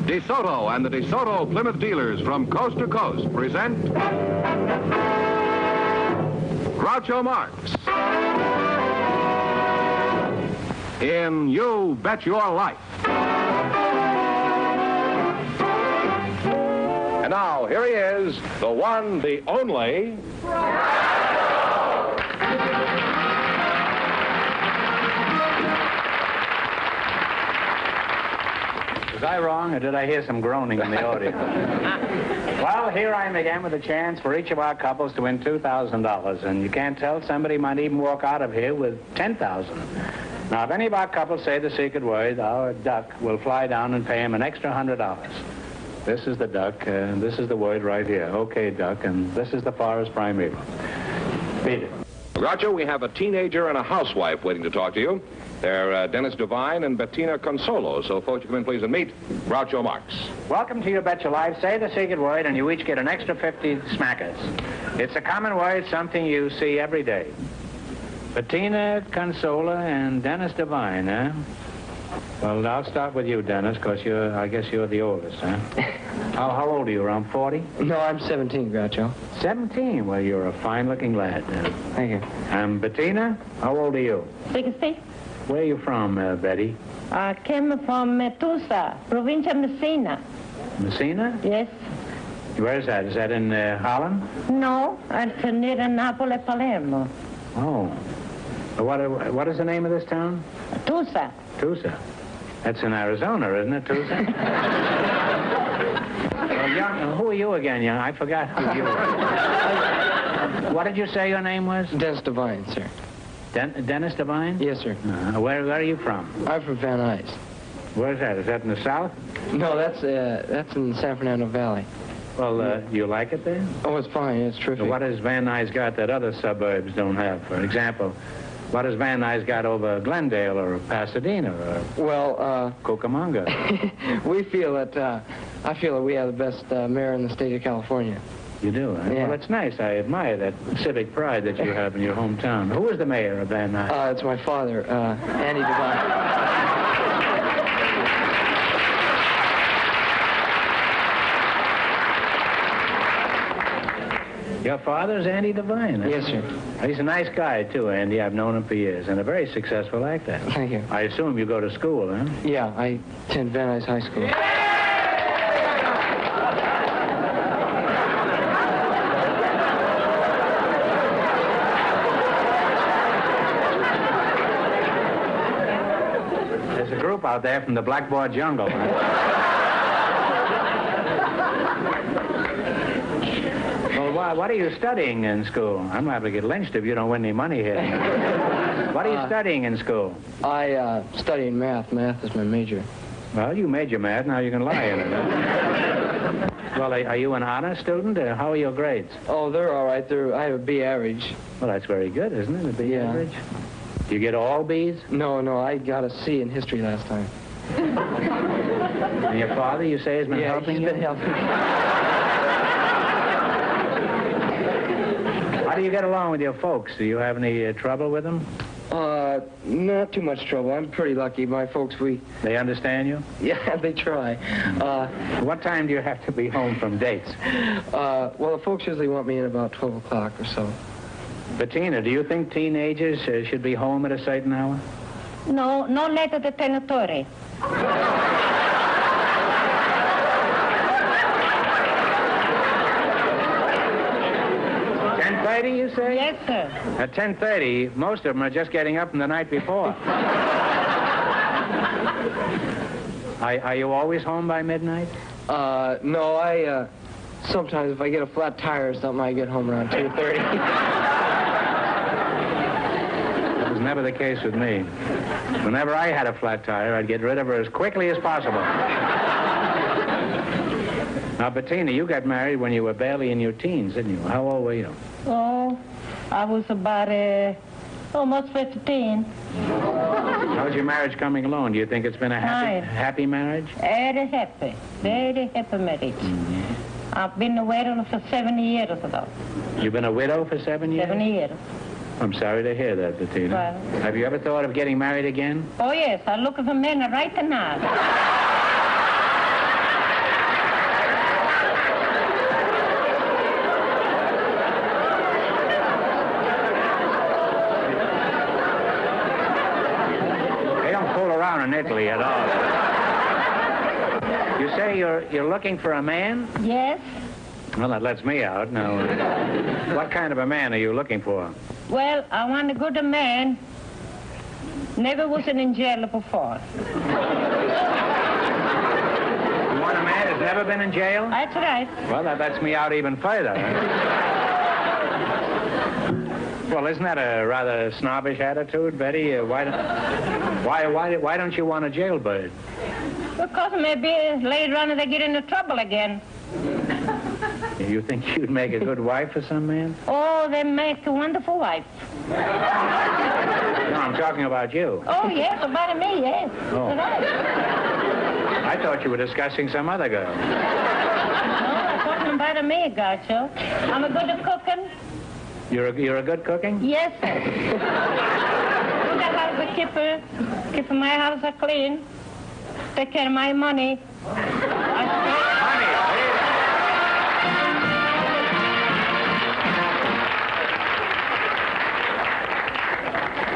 DeSoto and the DeSoto Plymouth dealers from coast to coast present Groucho Marx in You Bet Your Life. And now, here he is, the one, the only... Was I wrong, or did I hear some groaning in the audience? Well, here I am again with a chance for each of our couples to win $2,000. And you can't tell, somebody might even walk out of here with $10,000. Now, if any of our couples say the secret word, our duck will fly down and pay him an extra $100. This is the duck, and this is the word right here. Okay, duck, and this is the forest primeval. Beat it. Groucho, we have a teenager and a housewife waiting to talk to you. They're Dennis Devine and Bettina Consolo. So, folks, you come in, please, and meet Groucho Marx. Welcome to You Bet Your Life. Say the secret word, and you each get an extra 50 smackers. It's a common word, something you see every day. Bettina Consola and Dennis Devine, huh? Well, I'll start with you, Dennis, because I guess you're the oldest, huh? How old are you, around 40? No, I'm 17, Groucho. 17? Well, you're a fine-looking lad. Thank you. Bettina, how old are you? 60. Where are you from, Betty? I came from Metusa, provincia Messina. Messina? Yes. Where is that? Is that in Holland? No, it's near Napoli, Palermo. Oh. What is the name of this town? Tusa. Tusa. That's in Arizona, isn't it, Tusa? Well, young, who are you again, young? I forgot who you were. What did you say your name was? Dennis Devine, sir. Dennis Devine? Yes, sir. Where are you from? I'm from Van Nuys. Where's that? Is that in the south? No, that's in the San Fernando Valley. Well, do you like it there? Oh, it's fine. It's terrific. So what has Van Nuys got that other suburbs don't have? For example, what has Van Nuys got over Glendale or Pasadena or Cucamonga? We feel that, I feel that we have the best mayor in the state of California. You do, huh? Yeah. Well, it's nice. I admire that civic pride that you have in your hometown. Who is the mayor of Van Nuys? It's my father, Andy Devine. Your father's Andy Devine, huh? Yes, sir. He's a nice guy, too, Andy. I've known him for years, and a very successful actor. Thank you. I assume you go to school, huh? Yeah, I attend Van Nuys High School. There's a group out there from the Blackboard Jungle. Well, what are you studying in school? I'm liable to get lynched if you don't win any money here. What are you studying in school? I study math. Math is my major. Well, you major math, now you can lie in it. Well, are you an honor student? How are your grades? Oh, they're all right. I have a B average. Well, that's very good, isn't it? A B average? Do you get all B's? No, I got a C in history last time. And your father, you say, has been helping you? Yeah, he's been helping me. How do you get along with your folks? Do you have any trouble with them? Not too much trouble. I'm pretty lucky. My folks, They understand you? Yeah, they try. What time do you have to be home from dates? Well, the folks usually want me in about 12 o'clock or so. Bettina, do you think teenagers should be home at a certain hour? No, no later than 10:30. 10:30, you say? Yes, sir. At 10:30, most of them are just getting up from the night before. Are you always home by midnight? No, sometimes if I get a flat tire or something, I get home around 2:30. That was never the case with me. Whenever I had a flat tire, I'd get rid of her as quickly as possible. Now, Bettina, you got married when you were barely in your teens, didn't you? How old were you? Oh, I was about almost 15. How's your marriage coming along? Do you think it's been a happy marriage? Very happy marriage. Mm-hmm. I've been a widow for 7 years ago. You've been a widow for 7 years? 7 years. I'm sorry to hear that, Bettina. Well, have you ever thought of getting married again? Oh, yes. I'm looking for men right now. You say you're looking for a man? Yes. Well, that lets me out. Now, what kind of a man are you looking for? Well, I want a good man. Never was in jail before. You want a man who's never been in jail? That's right. Well, that lets me out even further. Well, isn't that a rather snobbish attitude, Betty? Why don't you want a jailbird? Because maybe later on they get into trouble again. You think you'd make a good wife for some man? Oh, they make a wonderful wife. No, I'm talking about you. Oh, yes, about me, yes. Oh. Right. I thought you were discussing some other girl. No, I'm talking about me, Groucho. I'm a good at cooking. You're a good cooking? Yes, sir. Good house a keeper. Keep my house clean. Take care of my money.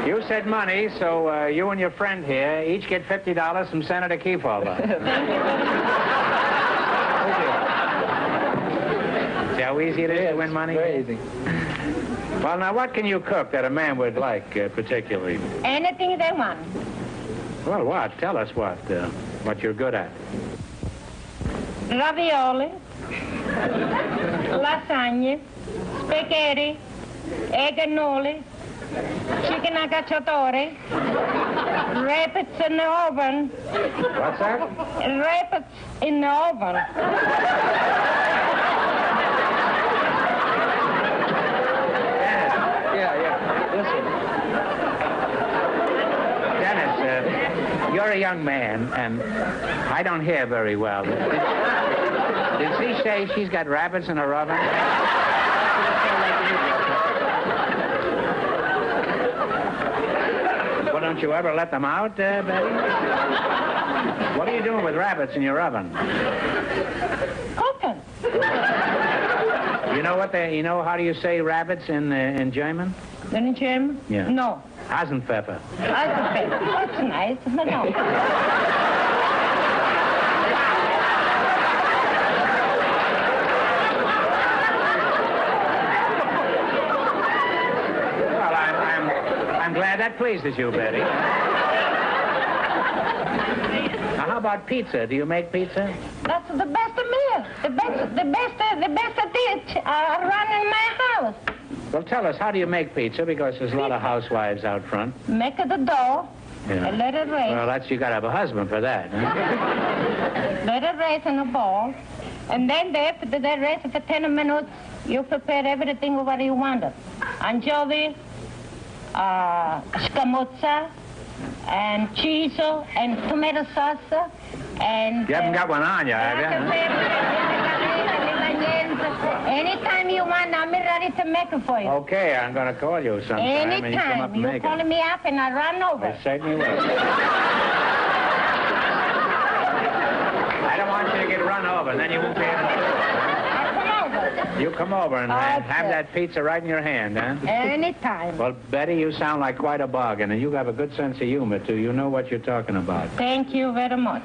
You said money, so you and your friend here each get $50 from Senator Kefauver. See how easy it is to win money? Very easy. Well, now, what can you cook that a man would like, particularly? Anything they want. Well, what? Tell us what you're good at. Ravioli, lasagna, spaghetti, egg cannoli, chicken cacciatore, rabbits in the oven. What's that? Rabbits in the oven. Dennis, you're a young man, and I don't hear very well. Did she say she's got rabbits in her oven? Well, don't you ever let them out, Betty? What are you doing with rabbits in your oven? Cooking. You know how do you say rabbits in German? In German? Yeah. No. Hasenpfeffer. That's nice, but no. Well, I'm glad that pleases you, Betty. Now, how about pizza? Do you make pizza? That's the best meal. The best dish run in my house. Well, tell us, how do you make pizza? Because there's a lot of housewives out front. Make the dough Yeah. and let it raise. Well, you got to have a husband for that. Huh? Let it raise in a bowl. And then after that raise for 10 minutes, you prepare everything what you want it. Anchovy, scamozza, and cheese, and tomato sauce, and... You haven't got one on you, have you? Anytime you want, I'm ready to make it for you. Okay, I'm going to call you sometime, and you come up Anytime. and You make call it. me up and I run over. I certainly will. I don't want you to get run over, then you won't be able to... I'll come over. You come over and Okay. have that pizza right in your hand, huh? Anytime. Well, Betty, you sound like quite a bargain, and you have a good sense of humor, too. You know what you're talking about. Thank you very much.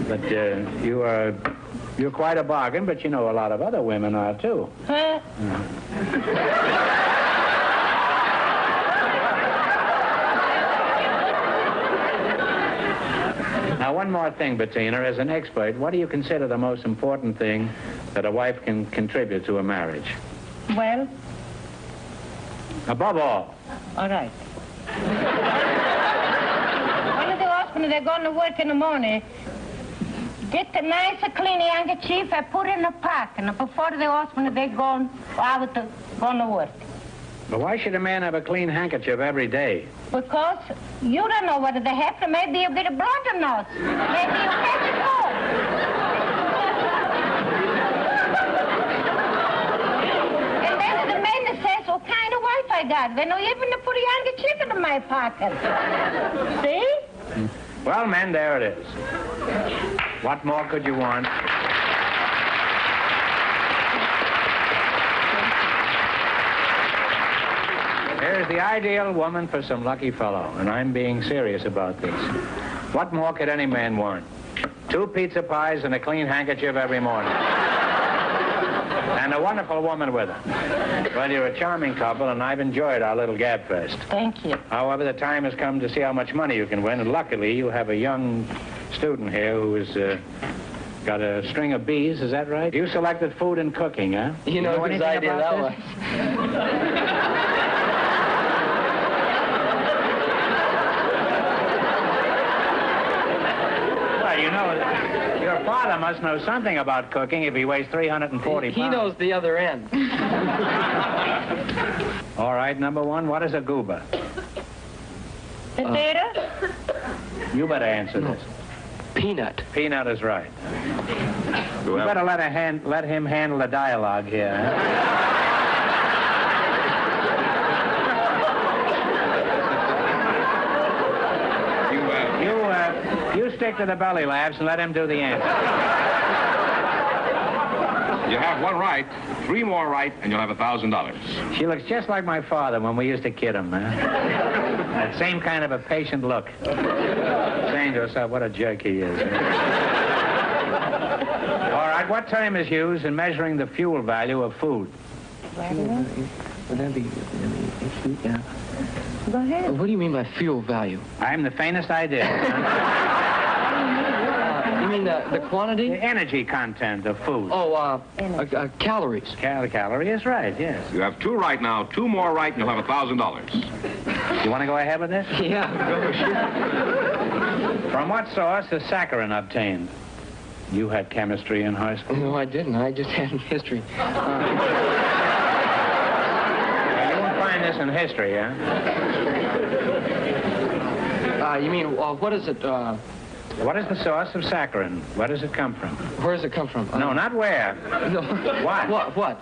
But you're quite a bargain, but you know a lot of other women are, too. Huh? Now, one more thing, Bettina. As an expert, what do you consider the most important thing that a wife can contribute to a marriage? Well, Above all. all right. One of the husbands, they're going to work in the morning. Get the nice clean handkerchief and put it in a pocket. And before the husband, they're going out to work. But why should a man have a clean handkerchief every day? Because you don't know whether they have to. Maybe you get a blood nose. Maybe you catch a cold. And then the man says, what kind of wife I got? They know even to put a handkerchief in my pocket. See? Well, men, there it is. What more could you want? Here's the ideal woman for some lucky fellow, and I'm being serious about this. What more could any man want? 2 pizza pies and a clean handkerchief every morning. And a wonderful woman with her. Well, you're a charming couple, and I've enjoyed our little gab fest. Thank you. However, the time has come to see how much money you can win, and luckily you have a young student here who has got a string of B's, is that right? You selected food and cooking, huh? You know whose idea that was. Well, you know, your father must know something about cooking if he weighs 340 pounds. He knows the other end. All right, number 1, what is a goober? Potato? You better answer this. Peanut. Peanut is right. You better let him handle the dialogue here. Huh? You stick to the belly laughs and let him do the answer. You have 1 right, 3 more right, and you'll have $1,000. She looks just like my father when we used to kid him, huh? That same kind of a patient look. Saying to herself, what a jerk he is. All right, what term is used in measuring the fuel value of food? Would that be yeah. Go ahead. What do you mean by fuel value? I am the faintest idea. You mean the quantity? The energy content of food. Oh, calories. Calorie is right, yes. You have 2 right now, 2 more right, and you'll have $1,000. You want to go ahead with this? Yeah. From what source is saccharin obtained? You had chemistry in high school? No, I didn't. I just had history. You won't find this in history, huh? You mean, what is it? What is the source of saccharin? Where does it come from? Where does it come from? No, not where. No. What? What?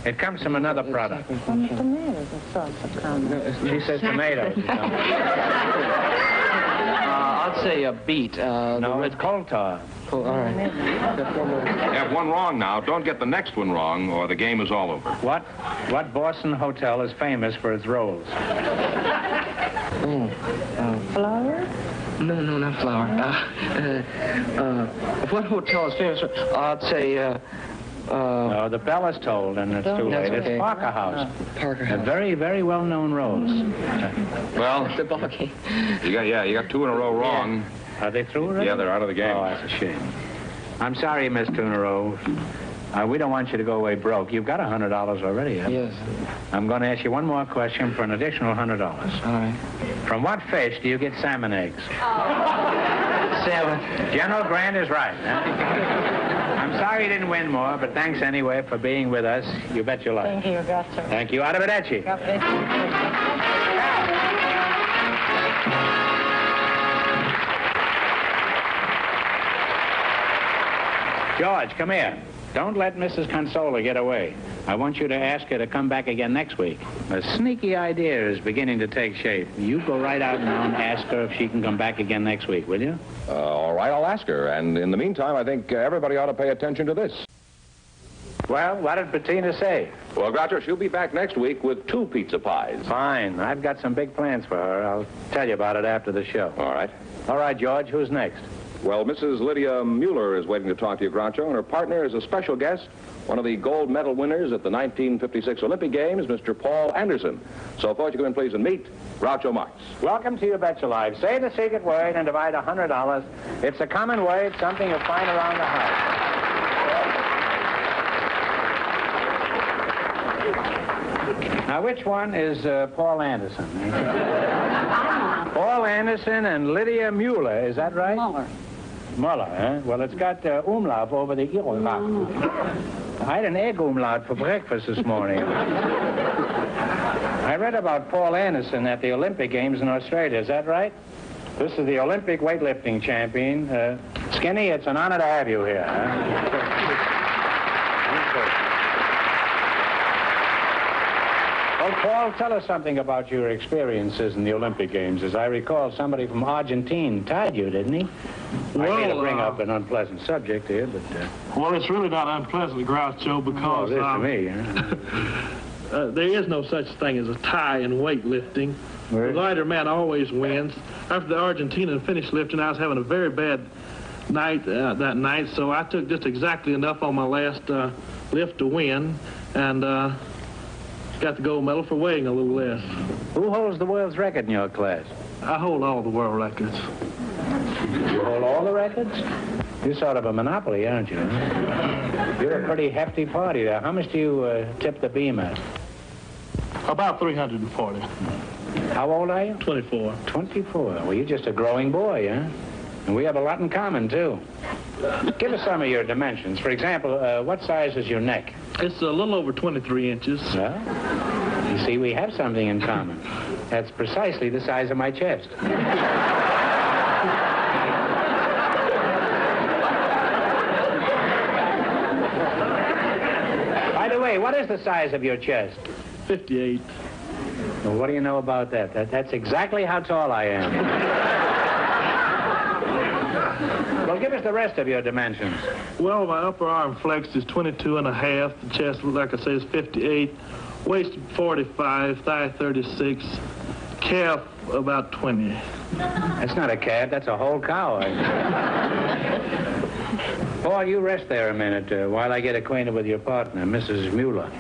It comes from another product. From tomatoes, the sauce of condiment. She says tomatoes. I'd say a beet. No, it's coal tar. All right. You have 1 wrong now. Don't get the next one wrong, or the game is all over. What Boston hotel is famous for its rolls? Flour? No, not flour. What hotel is famous for? I'd say, No, the bell is tolled, and it's too late. okay. It's Parker House. Parker A House. very, very well-known rolls. Well, The ball game. you got 2 in a row wrong. Are they through already? Yeah, they're out of the game. Oh, that's a shame. I'm sorry, Miss Tunero. We don't want you to go away broke. You've got $100 already, haven't you? Yes. I'm going to ask you 1 more question for an additional $100. All right. From what fish do you get salmon eggs? Salmon. General Grant is right. Huh? I'm sorry you didn't win more, but thanks anyway for being with us. You bet your life. Thank you, Groucho. Thank you. Arrivederci. George, come here. Don't let Mrs. Consola get away. I want you to ask her to come back again next week. A sneaky idea is beginning to take shape. You go right out now and ask her if she can come back again next week, will you? All right, I'll ask her. And in the meantime, I think everybody ought to pay attention to this. Well, what did Bettina say? Well, Groucho, she'll be back next week with 2 pizza pies. Fine. I've got some big plans for her. I'll tell you about it after the show. All right. All right, George, who's next? Well, Mrs. Lydia Mueller is waiting to talk to you, Groucho, and her partner is a special guest, one of the gold medal winners at the 1956 Olympic Games, Mr. Paul Anderson. So, folks, you come in, please, and meet Groucho Marx. Welcome to You Bet Your Life. Say the secret word and divide $100. It's a common word, something you'll find around the house. Now, which one is Paul Anderson? Paul Anderson and Lydia Mueller, is that right? Muller, huh? Well, it's got umlaut over the umlaut. I had an egg umlaut for breakfast this morning. I read about Paul Anderson at the Olympic Games in Australia, is that right? This is the Olympic weightlifting champion. Skinny, it's an honor to have you here. Huh? Well, Paul, tell us something about your experiences in the Olympic Games. As I recall, somebody from Argentina tied you, didn't he? I hate to bring up an unpleasant subject here, but... Well, it's really not unpleasant, Groucho, because... Well, it is to me, huh? there is no such thing as a tie in weightlifting. Where? The lighter man always wins. after the Argentina finished lifting, I was having a very bad night that night, so I took just exactly enough on my last lift to win, and got the gold medal for weighing a little less. Who holds the world's record in your class? I hold all the world records. You hold all the records? You're sort of a monopoly, aren't you? You're a pretty hefty party there. How much do you tip the beam at? About 340. How old are you? 24. 24. Well, you're just a growing boy, huh? And we have a lot in common, too. Give us some of your dimensions. For example, what size is your neck? It's a little over 23 inches. Well, you see, we have something in common. That's precisely the size of my chest. By the way, what is the size of your chest? 58. Well, what do you know about that? That's exactly how tall I am. Well, give us the rest of your dimensions. Well, my upper arm flex is 22 and a half. The chest, like I say, is 58. Waist 45, thigh 36. Calf about 20. That's not a calf, that's a whole cow. Paul, you rest there a minute while I get acquainted with your partner, Mrs. Mueller.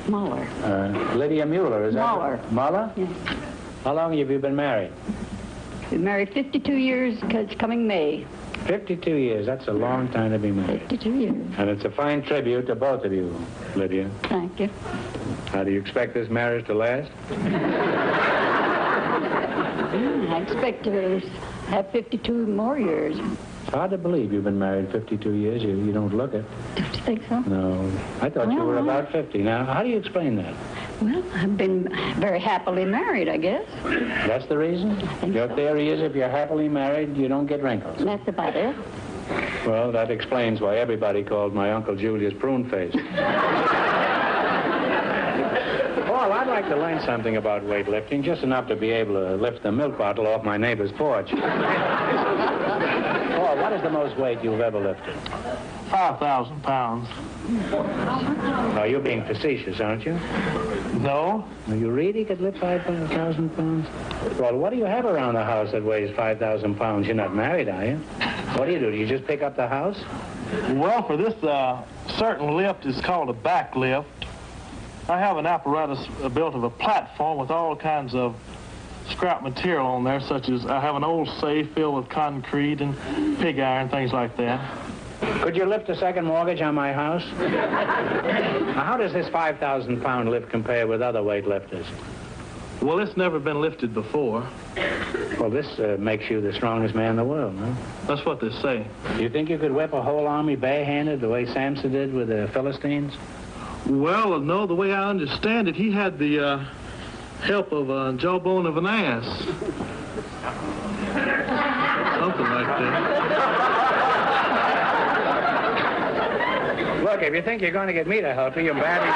Mueller. Lydia Mueller, is that? Mueller. Mueller? Yes. How long have you been married? Been married 52 years, because it's coming May. 52 years. That's a long time to be married. 52 years. And it's a fine tribute to both of you, Lydia. Thank you. How do you expect this marriage to last? I expect to have 52 more years. It's hard to believe you've been married 52 years. You don't look it. Don't you think so? No. I thought you were about 50. Now, how do you explain that? Well, I've been very happily married, I guess. That's the reason? Your theory is if you're happily married, you don't get wrinkles. That's about it. Well, that explains why everybody called my Uncle Julius Prune Face. Paul, I'd like to learn something about weightlifting, just enough to be able to lift the milk bottle off my neighbor's porch. Paul, what is the most weight you've ever lifted? 5,000 pounds. Oh, you're being facetious, aren't you? No. Well, you really could lift 5,000 pounds? Well, what do you have around the house that weighs 5,000 pounds? You're not married, are you? What do? You just pick up the house? Well, for this certain lift, it's called a back lift. I have an apparatus built of a platform with all kinds of scrap material on there, such as I have an old safe filled with concrete and pig iron, things like that. Could you lift a second mortgage on my house? Now, how does this 5,000-pound lift compare with other weightlifters? Well, it's never been lifted before. Well, this makes you the strongest man in the world, huh? That's what they say. Do you think you could whip a whole army barehanded the way Samson did with the Philistines? Well, no, the way I understand it, he had the help of a jawbone of an ass. Something like that. Look, if you think you're going to get me to help you, you're badly...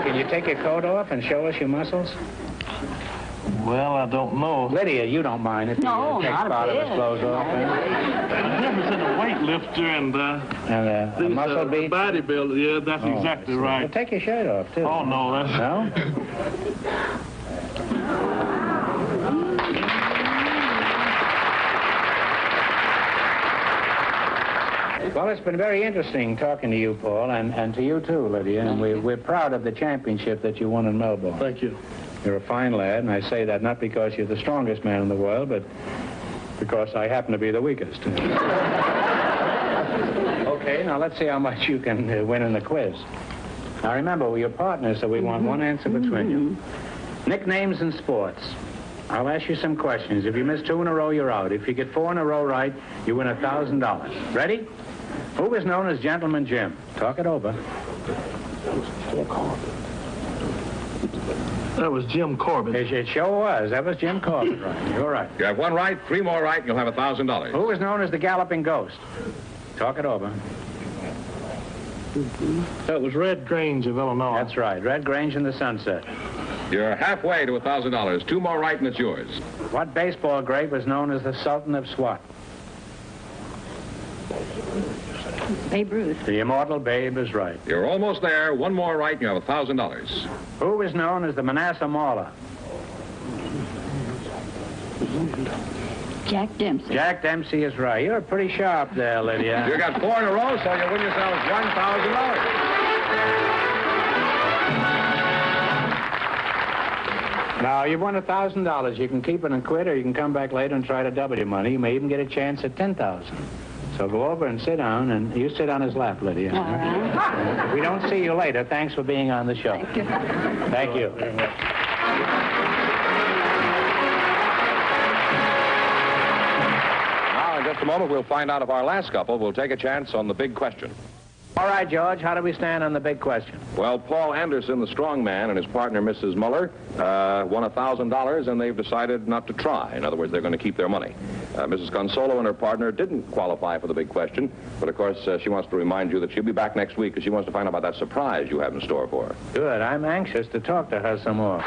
Can you take your coat off and show us your muscles? Well, I don't know. Lydia, you don't mind if No, you take not a part of his bit. clothes off? The difference in a weightlifter and And a these, muscle beat? bodybuilder, yeah, that's exactly right. Well, take your shirt off, too. Oh, no, that's... No? Well, it's been very interesting talking to you, Paul, and to you, too, Lydia. And we're proud of the championship that you won in Melbourne. Thank you. You're a fine lad, and I say that not because you're the strongest man in the world, but because I happen to be the weakest. Okay, now let's see how much you can win in the quiz. Now remember, we're your partners, so we want one answer between you. Nicknames in sports. I'll ask you some questions. If you miss 2 in a row, you're out. If you get 4 in a row right, you win $1,000. Ready? Who was known as Gentleman Jim? Talk it over. That was Jim Corbett. It sure was. That was Jim Corbett, right. You're right. You have 1 right, 3 more right, and you'll have $1,000. Who was known as the Galloping Ghost? Talk it over. That was Red Grange of Illinois. That's right. Red Grange in the Sunset. You're halfway to $1,000. 2 more right, and it's yours. What baseball great was known as the Sultan of Swat? Babe Ruth. The immortal Babe is right. You're almost there. One more right, and you have $1,000. Who is known as the Manasseh Mauler? Jack Dempsey. Jack Dempsey is right. You're pretty sharp there, Lydia. You got 4 in a row, so you win yourselves $1,000. Now, you've won $1,000. You can keep it and quit, or you can come back later and try to double your money. You may even get a chance at $10,000. So go over and sit down, and you sit on his lap, Lydia. All right. If we don't see you later, thanks for being on the show. Thank you. Thank you. Now, in just a moment, we'll find out if our last couple will take a chance on the big question. All right, George, how do we stand on the big question? Well, Paul Anderson, the strong man, and his partner, Mrs. Muller, won $1,000, and they've decided not to try. In other words, they're going to keep their money. Mrs. Consolo and her partner didn't qualify for the big question, but of course, she wants to remind you that she'll be back next week because she wants to find out about that surprise you have in store for her. Good. I'm anxious to talk to her some more.